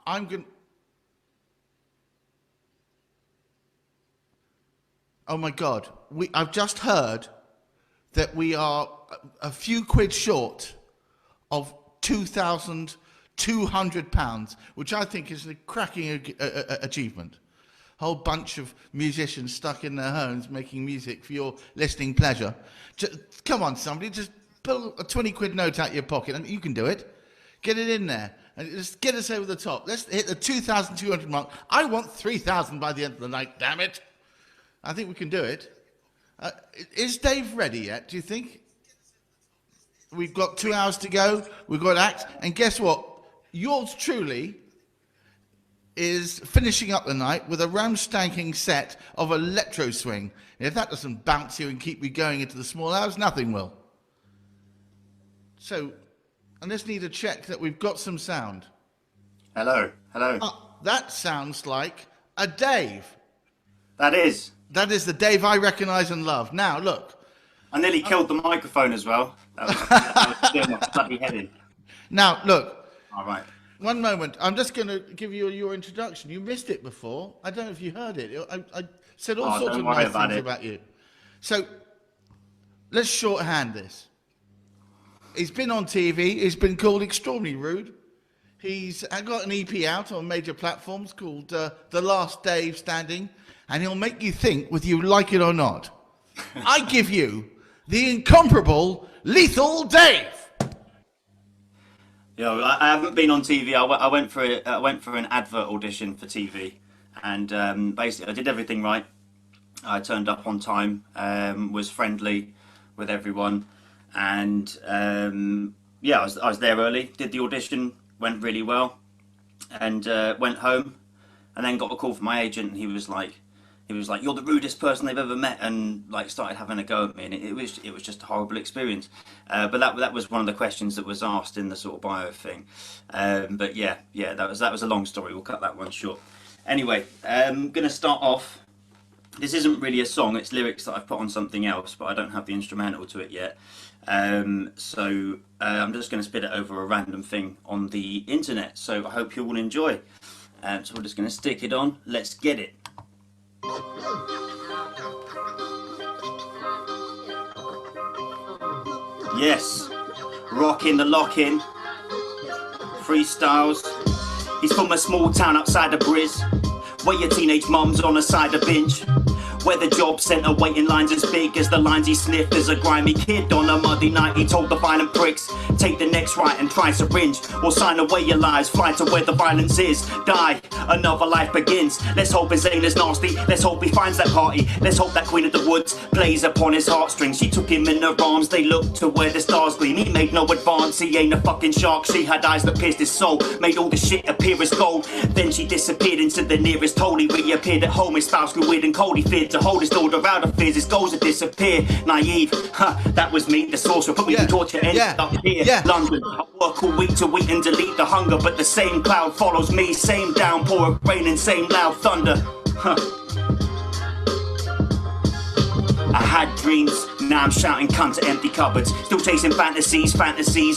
I'm going. Oh my God! I've just heard that we are a few quid short of £2,200, which I think is a cracking achievement. A whole bunch of musicians stuck in their homes making music for your listening pleasure. Come on, somebody, just pull a 20 quid note out of your pocket, and you can do it. Get it in there and just get us over the top. Let's hit the 2,200 mark. I want 3,000 by the end of the night, damn it. I think we can do it. Is Dave ready yet, do you think? We've got 2 hours to go. We've got act. And guess what? Yours truly is finishing up the night with a ram-stanking set of electro swing. And if that doesn't bounce you and keep you going into the small hours, nothing will. So, I just need to check that we've got some sound. Hello. That sounds like a Dave. That is the Dave I recognise and love. Now, look. I nearly killed the microphone as well. That was doing my bloody head in. Now, look. All right. One moment. I'm just going to give you your introduction. You missed it before. I don't know if you heard it. I said all sorts of nice things about you. So, let's shorthand this. He's been on TV. He's been called extraordinarily rude. He's got an EP out on major platforms called The Last Dave Standing, and he'll make you think whether you like it or not. I give you the incomparable Lethal Dave. Yo, I haven't been on TV. I went for an advert audition for TV, and basically I did everything right. I turned up on time, was friendly with everyone, and yeah, I was there early. Did the audition, went really well, and went home, and then got a call from my agent. And he was like, "You're the rudest person they've ever met," and like started having a go at me, and it was just a horrible experience. But that was one of the questions that was asked in the sort of bio thing. But yeah, that was a long story. We'll cut that one short. Anyway, I'm gonna start off. This isn't really a song; it's lyrics that I've put on something else, but I don't have the instrumental to it yet. So I'm just gonna spit it over a random thing on the internet. So I hope you all enjoy. So we're just gonna stick it on. Let's get it. Yes, Rockin The Lockin, freestyles. He's from a small town outside of Briz, where your teenage mum's on a cider binge, where the job centre waiting lines as big as the lines he sniffed as a grimy kid. On a muddy night he told the violent pricks, take the next right and try syringe, or sign away your lives, fly to where the violence is, die, another life begins. Let's hope his aim is nasty, let's hope he finds that party, let's hope that Queen of the Woods plays upon his heartstrings. She took him in her arms, they looked to where the stars gleam. He made no advance, he ain't a fucking shark. She had eyes that pierced his soul, made all the shit appear as gold. Then she disappeared into the nearest hole. He reappeared at home, his spouse grew weird and cold. He feared to hold his daughter out of fears, his goals had disappeared. Naive, that was me, the sorcerer, put me to torture, ended up here, London. I work all week to eat and delete the hunger, but the same cloud follows me, same downpour of rain and same loud thunder. I had dreams, now I'm shouting cunt to empty cupboards, still chasing fantasies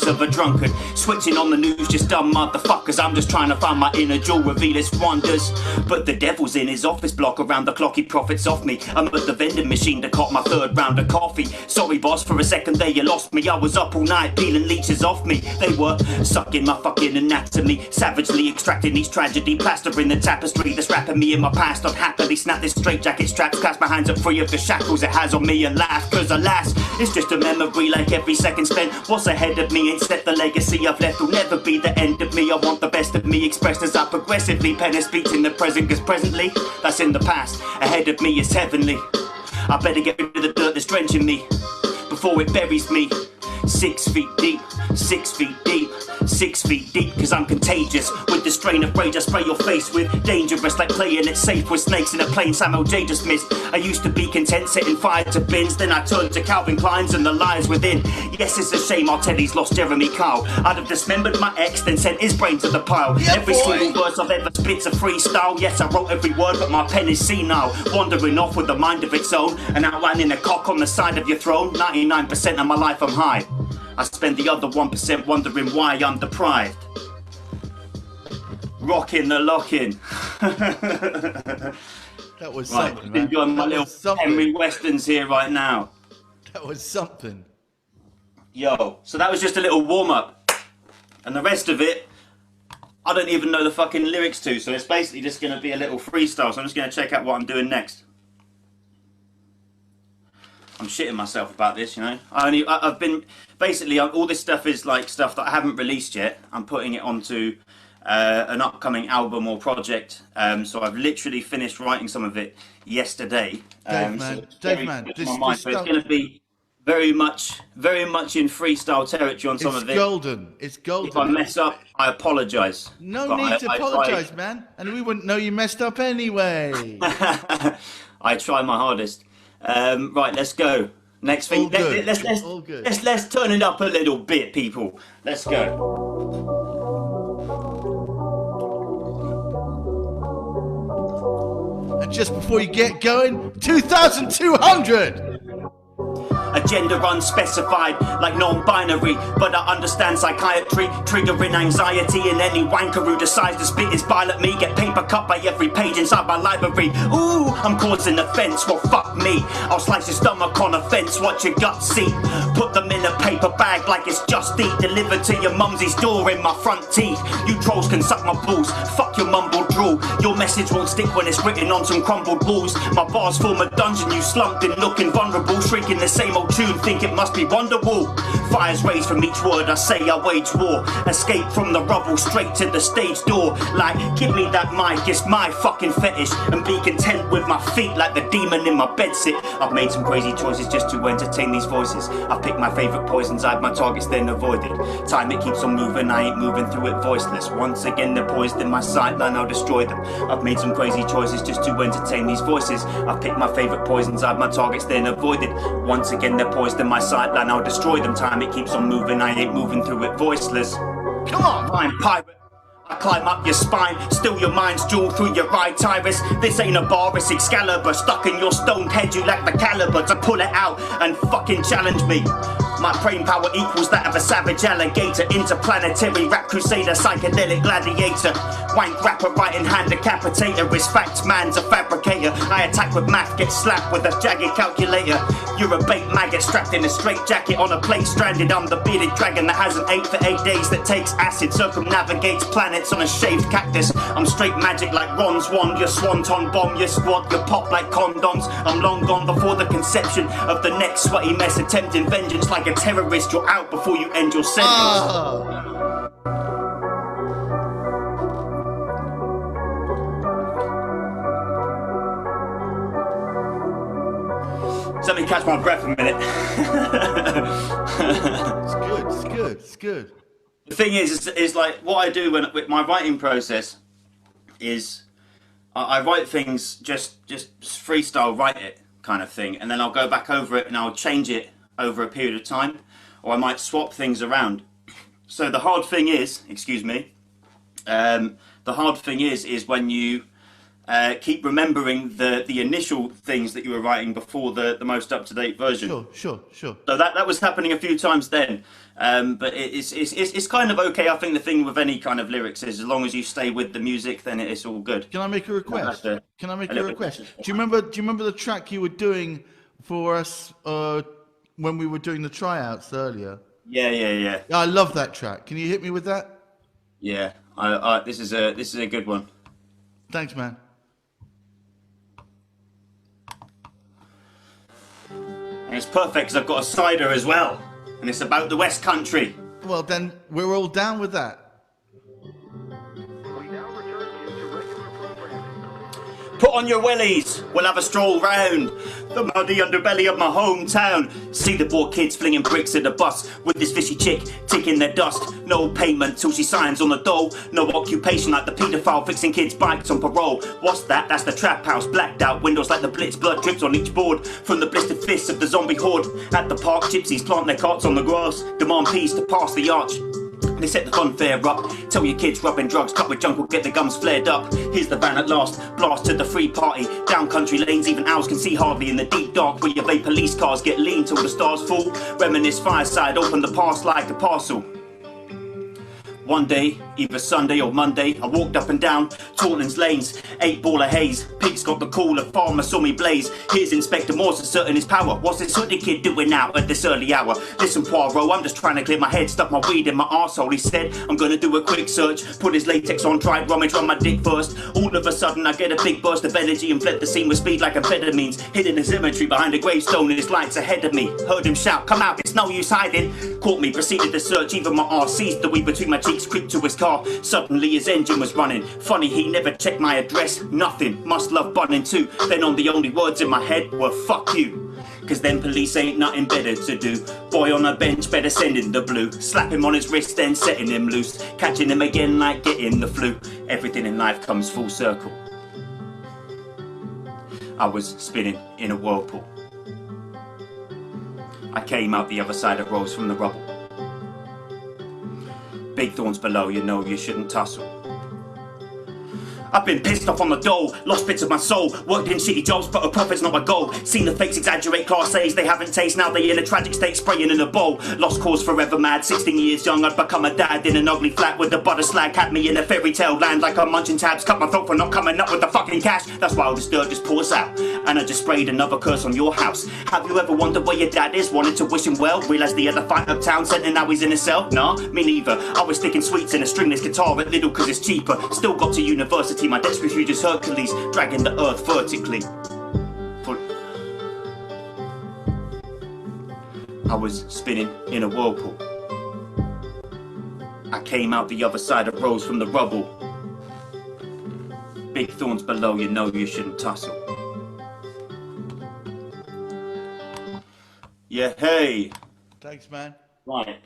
of a drunkard, switching on the news, just dumb motherfuckers. I'm just trying to find my inner jewel, reveal its wonders, but the devil's in his office block. Around the clock he profits off me. I'm at the vending machine to cop my third round of coffee. Sorry boss, for a second there you lost me. I was up all night peeling leeches off me. They were sucking my fucking anatomy, savagely extracting each tragedy, plastering the tapestry that's wrapping me in my past. I'd happily snap this straitjacket straps, clasp my hands up free of the shackles it has on me, and laugh, cause alas, it's just a memory like every second spent. What's ahead of me instead the legacy I've left will never be the end of me. I want the best of me expressed as I progressively pen a speech in the present, cause presently that's in the past. Ahead of me is heavenly. I better get rid of the dirt that's drenching me before it buries me. 6 feet deep, 6 feet deep, 6 feet deep, cause I'm contagious with the strain of rage I spray your face with. Dangerous like playing it safe with snakes in a plane Samuel J just missed. I used to be content setting fire to bins, then I turned to Calvin Klein's and the lies within. Yes, it's a shame R. Teddy's lost Jeremy Kyle. I'd have dismembered my ex, then sent his brain to the pile. Every single verse I've ever spit's a freestyle. Yes, I wrote every word, but my pen is senile, wandering off with a mind of its own, and outlining a cock on the side of your throne. 99% of my life I'm high, I spend the other 1% wondering why I'm deprived. Rockin The Lockin. That was Right, something, man. enjoying my That little was something. Henry Westerns here right now. That was something. Yo, so that was just a little warm-up. And the rest of it, I don't even know the fucking lyrics to, so it's basically just going to be a little freestyle, so I'm just going to check out what I'm doing next. I'm shitting myself about this, you know. I've been, basically, all this stuff is like stuff that I haven't released yet. I'm putting it onto an upcoming album or project. So I've literally finished writing some of it yesterday. Dave, man, so this it's stuff... going to be very much in freestyle territory on some of it. It's golden. It's golden. If I mess up, I apologise. No need to apologise, man. And we wouldn't know you messed up anyway. I try my hardest. Right, let's go. Next thing. All good. Let's turn it up a little bit, people. Let's go. And just before you get going, 2,200! Agenda unspecified, like non-binary, but I understand psychiatry, triggering anxiety in any wanker who decides to spit his bile at me, get paper cut by every page inside my library. Ooh, I'm causing offence, well fuck me, I'll slice your stomach on offence, watch your guts see, put them in a paper bag like it's Just Eat, delivered to your mumsy's door in my front teeth. You trolls can suck my balls, fuck your mumbled drool, your message won't stick when it's written on some crumbled walls. My bars form a dungeon, you slumped in looking vulnerable, shrieking the same old tune, think it must be Wonderwall. Fires raised from each word I say, I wage war. Escape from the rubble straight to the stage door. Like, give me that mic, it's my fucking fetish. And be content with my feet like the demon in my bedsit. I've made some crazy choices just to entertain these voices. I've picked my favourite poisons, I've my targets then avoided. Time it keeps on moving, I ain't moving through it voiceless. Once again they're poised in my sightline, I'll destroy them. I've made some crazy choices just to entertain these voices. I've picked my favourite poisons, I've my targets then avoided. Once again they're poised in my sightline, I'll destroy them. Time it keeps on moving, I ain't moving through it voiceless. Come on! I'm pirate. I climb up your spine, steal your mind's jewel through your right iris. This ain't a bar, it's Excalibur. Stuck in your stoned head, you lack the caliber to pull it out and fucking challenge me. My brain power equals that of a savage alligator. Interplanetary rap crusader, psychedelic gladiator. Wank rapper, right in hand decapitator. Is facts, man's a fabricator. I attack with math, get slapped with a jagged calculator. You're a bait maggot strapped in a straight jacket on a plate stranded. I'm the bearded dragon that hasn't ate for 8 days, that takes acid, circumnavigates planets on a shaved cactus. I'm straight magic like Ron's wand. Your swanton bomb, your squad, your pop like condoms. I'm long gone before the conception of the next sweaty mess. Attempting vengeance like a terrorist, you're out before you end your sentence. Let me catch my breath a minute. It's good. The thing is like what I do with my writing process is I write things just freestyle, write it kind of thing, and then I'll go back over it and I'll change it over a period of time, or I might swap things around. So the hard thing is, the hard thing is when you keep remembering the initial things that you were writing before the most up-to-date version. Sure. So that was happening a few times then, but it's kind of okay. I think the thing with any kind of lyrics is as long as you stay with the music, then it's all good. Can I make a request? Do you remember the track you were doing for us when we were doing the tryouts earlier? Yeah. I love that track. Can you hit me with that? Yeah, this is a good one. Thanks, man. And it's perfect because I've got a cider as well, and it's about the West Country. Well, then we're all down with that. Put on your wellies, we'll have a stroll round the muddy underbelly of my hometown. See the poor kids flinging bricks at the bus with this fishy chick ticking their dust. No payment till she signs on the dole. No occupation like the paedophile fixing kids' bikes on parole. What's that? That's the trap house, blacked out windows like the blitz. Blood drips on each board from the blistered fists of the zombie horde. At the park, gypsies plant their carts on the grass, demand peace to pass the arch. They set the funfair up. Tell your kids rubbing drugs, cut with junk will get the gums flared up. Here's the van at last, blast to the free party. Down country lanes, even owls can see hardly in the deep dark. Where your vape police cars get lean till the stars fall. Reminisce fireside, open the past like a parcel. One day, either Sunday or Monday. I walked up and down Taunton's lanes, 8 ball of haze. Pigs got the call, a farmer saw me blaze. Here's Inspector Morse asserting his power. What's this hoodie kid doing out at this early hour? Listen, Poirot, I'm just trying to clear my head. Stuck my weed in my arsehole, he said. I'm gonna do a quick search. Put his latex on, tried rummage on my dick first. All of a sudden I get a big burst of energy and fled the scene with speed like amphetamines. Hidden in a cemetery behind a gravestone and his lights ahead of me. Heard him shout, come out, it's no use hiding. Caught me, proceeded to search, even my arse seized the weed between my cheeks, creeped to his car. Suddenly his engine was running. Funny, he never checked my address, nothing. Must love bunning too. Then on the only words in my head were fuck you. Cause then police ain't nothing better to do. Boy on a bench, better send in the blue. Slap him on his wrist, then setting him loose. Catching him again like getting the flu. Everything in life comes full circle. I was spinning in a whirlpool. I came out the other side of rose from the rubble. Big thorns below, you know you shouldn't tussle. I've been pissed off on the dole, lost bits of my soul. Worked in shitty jobs, but a profit's not my goal. Seen the fakes exaggerate class A's, they haven't taste. Now they in a tragic state, spraying in a bowl. Lost cause forever mad, 16 years young, I'd become a dad in an ugly flat with the butter slag. Had me in a fairy tale land like I'm munching tabs. Cut my throat for not coming up with the fucking cash. That's why all this dirt just pours out. And I just sprayed another curse on your house. Have you ever wondered where your dad is? Wanted to wish him well, realised he had a fight uptown, sent and now he's in a cell? Nah, me neither. I was sticking sweets in a stringless guitar at Lidl cause it's cheaper. Still got to university, my desk refused as Hercules, dragging the earth vertically. I was spinning in a whirlpool. I came out the other side of rose from the rubble. Big thorns below, you know you shouldn't tussle. Yeah, hey. Thanks, man. Right.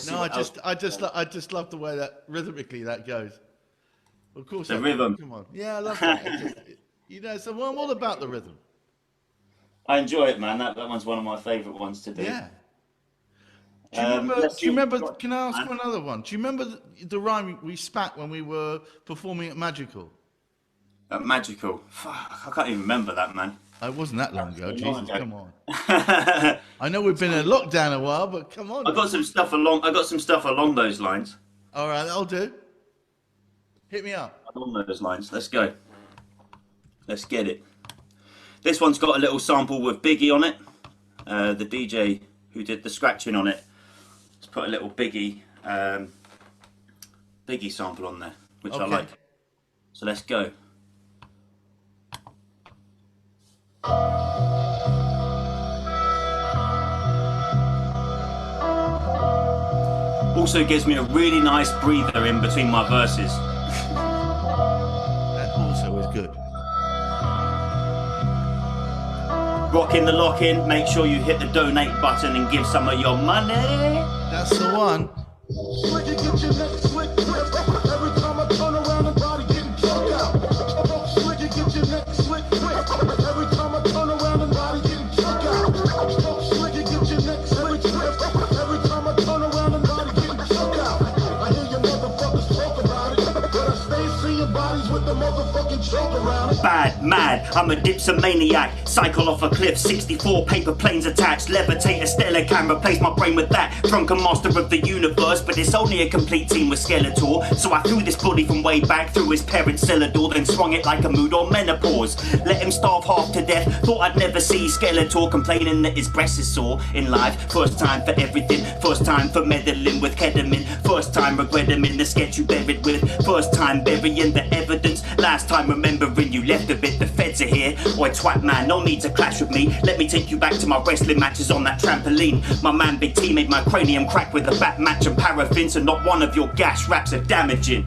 No, I just love the way that rhythmically that goes. Of course, the rhythm. Come on, yeah, I love that. You know, so I'm all about the rhythm. I enjoy it, man. That one's one of my favourite ones to do. Yeah. Do you remember? Can I ask one other one? Do you remember the rhyme we spat when we were performing at Magical? At Magical? Fuck, I can't even remember that, man. It wasn't that long ago. Jesus, come on. I know we've been in lockdown a while, but come on. I got some stuff along those lines. All right, that'll do. Hit me up. Along those lines. Let's go. Let's get it. This one's got a little sample with Biggie on it. The DJ who did the scratching on it. Let's put a little Biggie sample on there, which I like. So let's go. Also gives me a really nice breather in between my verses. That also is good. Rockin The Lockin, make sure you hit the donate button and give some of your money. That's the one. Bad, mad, I'm a dipsomaniac. Cycle off a cliff, 64 paper planes attached. Levitate a stellar camera, replace my brain with that. Drunken master of the universe, but it's only a complete team with Skeletor. So I threw this body from way back through his parents' cellar door, then swung it like a mood or menopause. Let him starve half to death, thought I'd never see Skeletor complaining that his breast is sore in life. First time for everything, first time for meddling with ketamine. First time regretting in the sketch you buried with. First time burying the evidence, last time remembering you left a bit. The feds are here, oi twat man, no need to clash with me. Let me take you back to my wrestling matches on that trampoline. My man Big T made my cranium crack with a bat match and paraffin, so not one of your gas raps are damaging.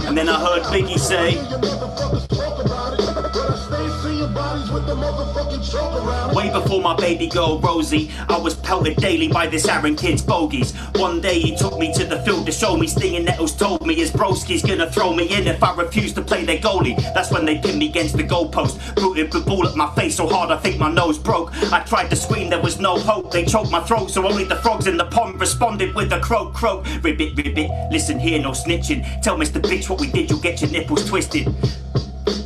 And then I heard Biggie say, way before my baby girl Rosie, I was pelted daily by this Aaron kid's bogeys. One day he took me to the field to show me, stinging nettles told me his broski's gonna throw me in if I refuse to play their goalie. That's when they pinned me against the goalpost, booted the ball at my face so hard I think my nose broke. I tried to scream, there was no hope, they choked my throat, so only the frogs in the pond responded with a croak croak. Ribbit, ribbit, listen here, no snitching, tell Mr. Bitch what we did, you'll get your nipples twisted.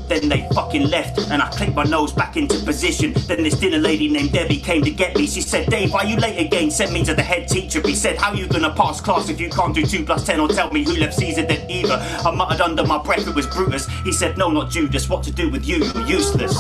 Then they fucking left, and I clicked my nose back into position. Then this dinner lady named Debbie came to get me. She said, Dave, why you late again? Sent me to the head teacher. He said, how you gonna pass class if you can't do 2 + 10? Or tell me who left Caesar dead either. I muttered under my breath, it was Brutus. He said, no, not Judas, what to do with you? You're useless.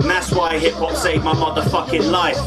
That's why hip-hop saved my motherfucking life.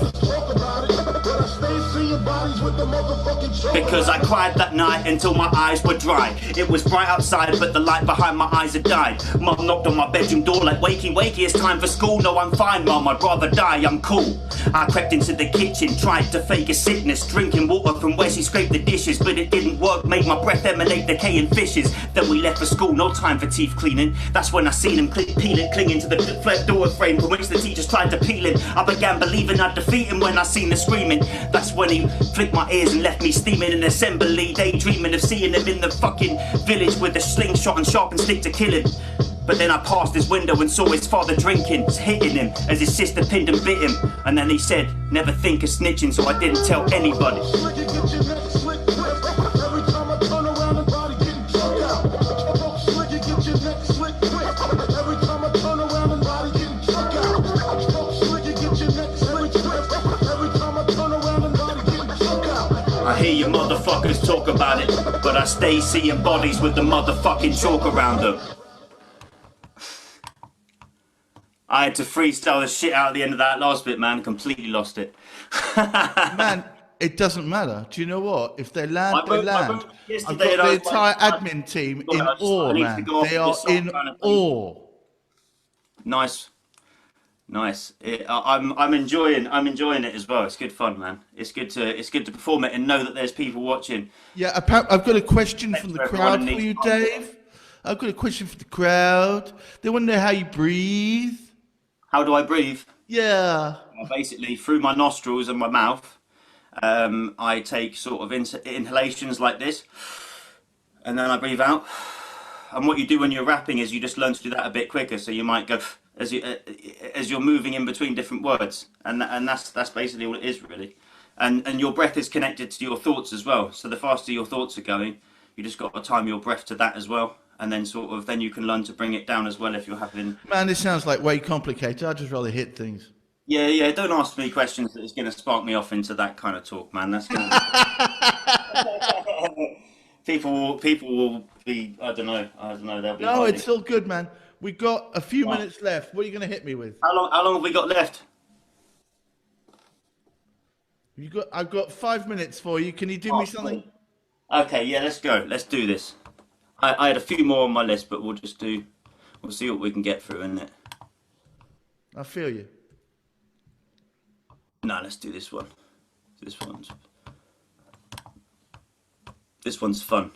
Because I cried that night until my eyes were dry. It was bright outside, but the light behind my eyes had died. Mum knocked on my bedroom door like, wakey, wakey, it's time for school. No, I'm fine, Mum, I'd rather die, I'm cool. I crept into the kitchen, tried to fake a sickness, drinking water from where she scraped the dishes, but it didn't work, made my breath emanate decaying fishes. Then we left for school, no time for teeth cleaning. That's when I seen him peeling, clinging to the flat door frame from which the teachers tried to peel him. I began believing I'd defeat him when I seen the screaming. That's when he flicked my ears and left me steaming in assembly, daydreaming of seeing him in the fucking village with a slingshot and sharpened stick to kill him. But then I passed his window and saw his father drinking, hitting him as his sister pinned and bit him. And then he said, never think of snitching, so I didn't tell anybody. I hear you motherfuckers talk about it, but I stay seeing bodies with the motherfucking chalk around them. I had to freestyle the shit out at the end of that last bit, man. Completely lost it. Man, it doesn't matter. Do you know what? If they land, they land. I've got the entire admin team in awe, man. They are in awe. Nice. Nice. I'm enjoying it as well. It's good fun, man. It's good to perform it and know that there's people watching. Yeah, I've got a question from the crowd for you, Dave. I've got a question for the crowd. They want to know how you breathe. How do I breathe? Yeah. Well, basically, through my nostrils and my mouth, I take sort of inhalations like this, and then I breathe out. And what you do when you're rapping is you just learn to do that a bit quicker. So you might go as you're moving in between different words, and that's basically all it is, really. And your breath is connected to your thoughts as well. So the faster your thoughts are going, you just got to time your breath to that as well. And then then you can learn to bring it down as well if you're having... Man, this sounds like way complicated. I'd just rather hit things. Yeah, don't ask me questions that is going to spark me off into that kind of talk, man. That's going to... people will be, I don't know, they'll be... No, it's all good, man. We got a few minutes left. What are you going to hit me with? How long have we got left? I've got 5 minutes for you. Can you do me something? Okay, yeah, let's go. Let's do this. I had a few more on my list, but we'll see what we can get through, innit? I feel you. No, let's do this one. This one's fun.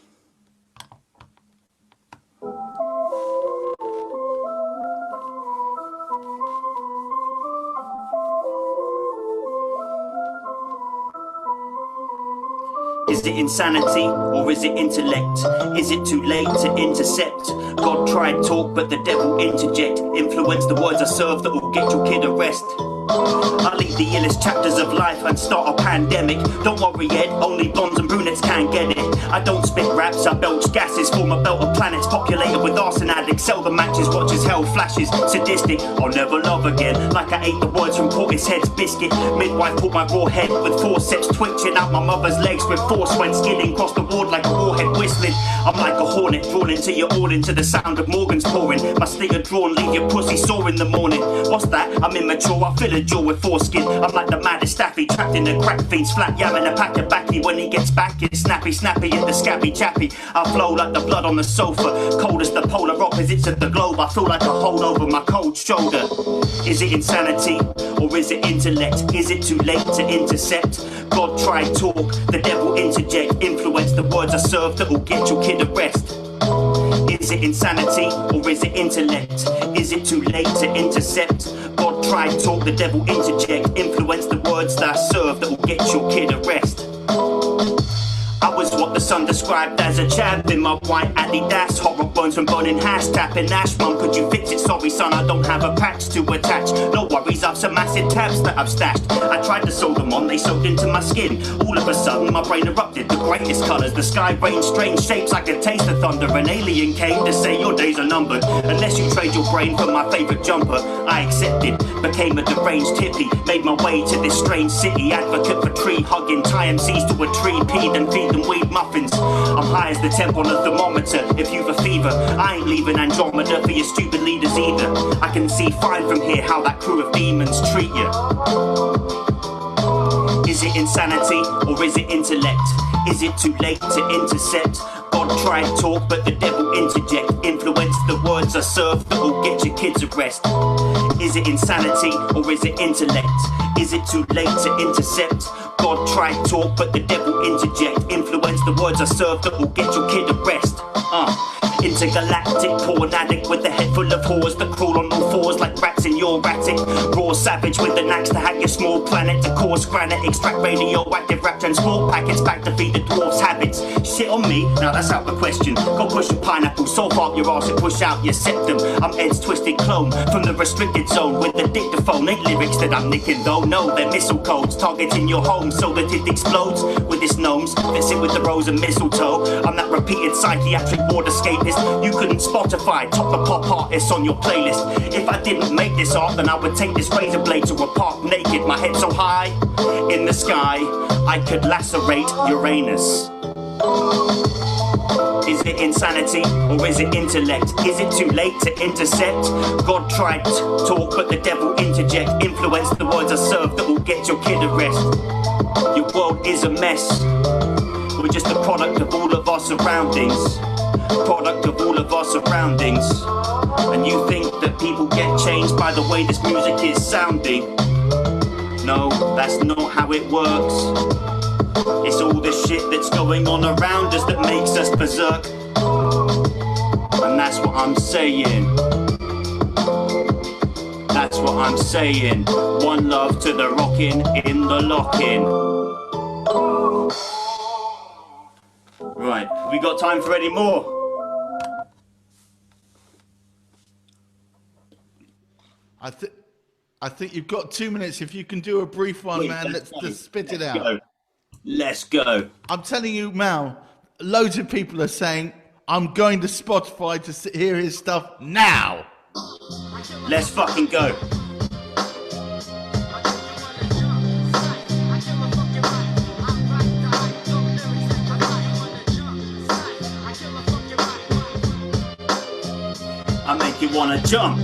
Is it insanity or is it intellect? Is it too late to intercept? God tried talk but the devil interject. Influence the words I serve that will get your kid a rest. I lead the illest chapters of life and start a pandemic. Don't worry, Ed, only blondes and brunettes can get it. I don't spit raps, I belch gases. Form a belt of planets populated with arson addicts. Sell the matches, watch as hell flashes. Sadistic, I'll never love again. Like I ate the words from Portishead's biscuit. Midwife pulled my raw head with forceps, twitching out my mother's legs with force when skidding across the ward like a warhead whistling. I'm like a hornet drawn into your all to the sound of Morgan's pouring. My stinger drawn, leave your pussy sore in the morning. What's that? I'm immature, I fill a jaw with foreskin. I'm like the maddest staffy, trapped in the crack fiend's flat yamming a pack of backy. When he gets back, it's snappy at the scabby chappy. I flow like the blood on the sofa, cold as the polar opposites of the globe. I feel like a hold over my cold shoulder. Is it insanity or is it intellect? Is it too late to intercept? God tried talk, the devil interject. Influence the words I serve that'll get your kid a rest. Is it insanity or is it intellect? Is it too late to intercept? God tried talk, the devil interject. Influence the words that I serve that will get your kid a rest. I was what the sun described as a chap in my white Adidas. Horror burns from burning hash, tapping ash. Mum, could you fix it? Sorry son, I don't have a patch to attach. No worries, I've some massive tabs that I've stashed. I tried to sew them on, they soaked into my skin. All of a sudden my brain erupted, the greatest colours. The sky rained strange shapes, I could taste the thunder. An alien came to say your days are numbered. Unless you trade your brain for my favourite jumper. I accepted, became a deranged hippie. Made my way to this strange city. Advocate for tree hugging, tie MCs to a tree, pee them, feed them weed muffins. I'm high as the temp on a thermometer. If you've a fever, I ain't leaving Andromeda for your stupid leaders either. I can see fine from here how that crew of demons treat you. Is it insanity or is it intellect? Is it too late to intercept? God tried talk but the devil interject. Influence the words I serve that will get your kids a rest. Is it insanity or is it intellect? Is it too late to intercept? God tried talk but the devil interject. Influence the words I serve that will get your kid a rest. Intergalactic porn addict with a head full of whores that crawl on all fours like rats in your attic. Raw savage with an axe to hack your small planet, to coarse granite, extract radioactive rap transport packets back to feed the dwarf's habits. Shit on me? Now that's out the question. Go push a pineapple, so far up your arse and push out your septum. I'm Ed's twisted clone from the restricted zone with the dictaphone. Ain't lyrics that I'm nicking though, no, they're missile codes targeting your home so that it explodes with its gnomes that sit with the rose and mistletoe. I'm that repeated psychiatric ward escapist. You couldn't Spotify top the pop artists on your playlist. If I didn't make this art, then I would take this razor blade to a park naked. My head so high in the sky, I could lacerate Uranus. Is it insanity or is it intellect? Is it too late to intercept? God tried talk but the devil interject. Influence the words I serve that will get your kid a rest. Your world is a mess. We're just a product of all of our surroundings. Product of all of our surroundings. And you think that people get changed by the way this music is sounding? No, that's not how it works. It's all the shit that's going on around us that makes us berserk. And that's what I'm saying. That's what I'm saying. One love to the rockin' in the lockin'. Right, we got time for any more? I think you've got 2 minutes. If you can do a brief one, Wait, man, let's just spit it out. Go. Let's go. I'm telling you, Mal, loads of people are saying, I'm going to Spotify to hear his stuff now. Let's fucking go. I make you wanna jump.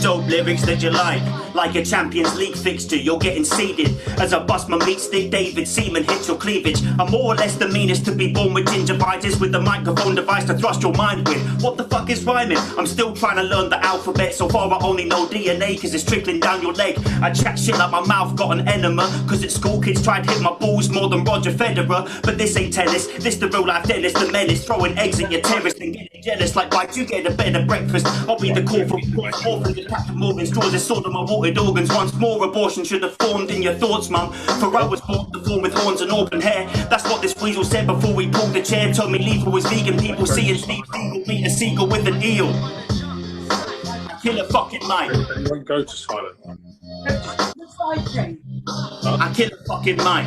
Dope lyrics that you like a Champions League fixture, you're getting seeded. As I bust my meat stick, David Seaman hits your cleavage. I'm more or less the meanest to be born with gingivitis, with the microphone device to thrust your mind with. What the fuck is rhyming? I'm still trying to learn the alphabet. So far I only know DNA cause it's trickling down your leg. I chat shit like my mouth got an enema, cause at school kids tried to hit my balls more than Roger Federer. But this ain't tennis, this the real life Dennis the menace. Throwing eggs at your terrace and getting jealous like why'd you get a better breakfast? I'll be the call from orphans and Captain Morgan's draws is sort of my watered organs. Once more abortion should have formed in your thoughts, mum. For I was born to form with horns and auburn hair. That's what this weasel said before we pulled the chair. Told me lethal was vegan, people seeing Steve Seagal meet a seagull with an eel. Kill a fucking mic. You won't go to silent. I kill a fucking mic.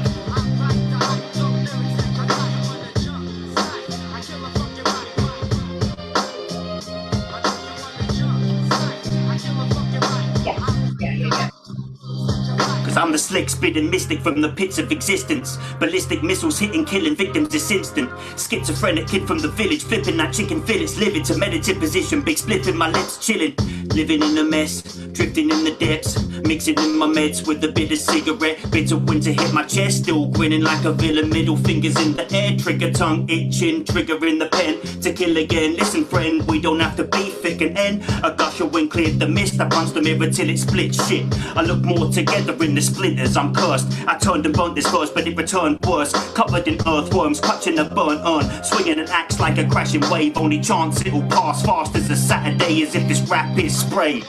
Cause I'm I'm the slick spitting mystic from the pits of existence. Ballistic missiles hitting, killing victims this instant. Schizophrenic kid from the village, flipping that chicken fillets, living to meditative position, big split in my lips, chilling. Living in a mess, drifting in the depths, mixing in my meds with a bit of cigarette. Bitter winter hit my chest, still grinning like a villain. Middle fingers in the air, trigger tongue itching, triggering the pen to kill again. Listen friend, we don't have to be thick and end. A gusher wind cleared the mist, I punched the mirror till it split. Shit, I look more together in the splinters, I'm cursed. I turned and burnt this first, but it returned worse. Covered in earthworms, clutching a burnt urn, swinging an axe like a crashing wave. Only chance it'll pass fast as a Saturday, as if this rap is sprayed.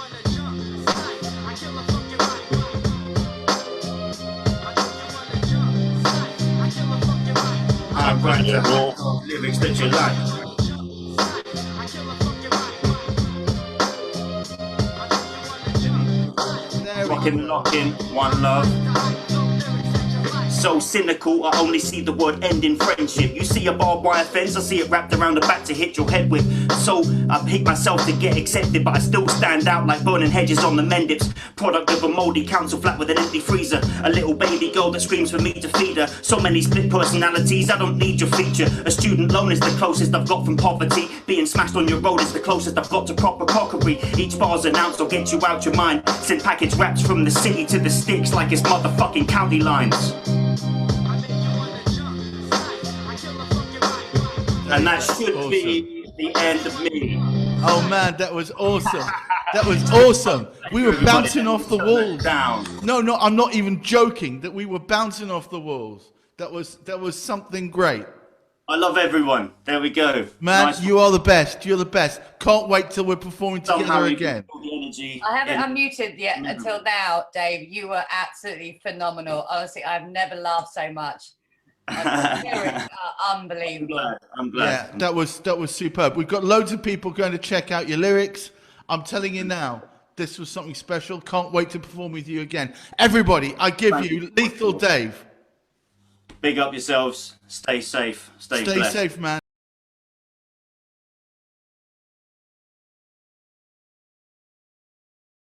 I write the whole lyrics that you like. Rockin the Lockin, one love. So cynical, I only see the word end in friendship. You see a barbed wire fence, I see it wrapped around the back to hit your head with. So I hate myself to get accepted, but I still stand out like burning hedges on the Mendips. Product of a mouldy council flat with an empty freezer. A little baby girl that screams for me to feed her. So many split personalities, I don't need your feature. A student loan is the closest I've got from poverty. Being smashed on your road is the closest I've got to proper cockery. Each bar's announced or get you out your mind. Send package raps from the city to the sticks like it's motherfucking county lines. And that should awesome. Be the end of me. Oh man, that was awesome. That was awesome. We were bouncing off the walls. No, I'm not even joking. That we were bouncing off the walls. That was something great. I love everyone. There we go. Man, nice. You are the best. You're the best. Can't wait till we're performing together again. I haven't unmuted yet until now, Dave. You were absolutely phenomenal. Honestly, I've never laughed so much. Lyrics are unbelievable. I'm glad. Yeah, that was superb. We've got loads of people going to check out your lyrics. I'm telling you now, this was something special. Can't wait to perform with you again. Everybody, I give you Lethal Dave. Big up yourselves. Stay safe. Stay blessed. Safe, man.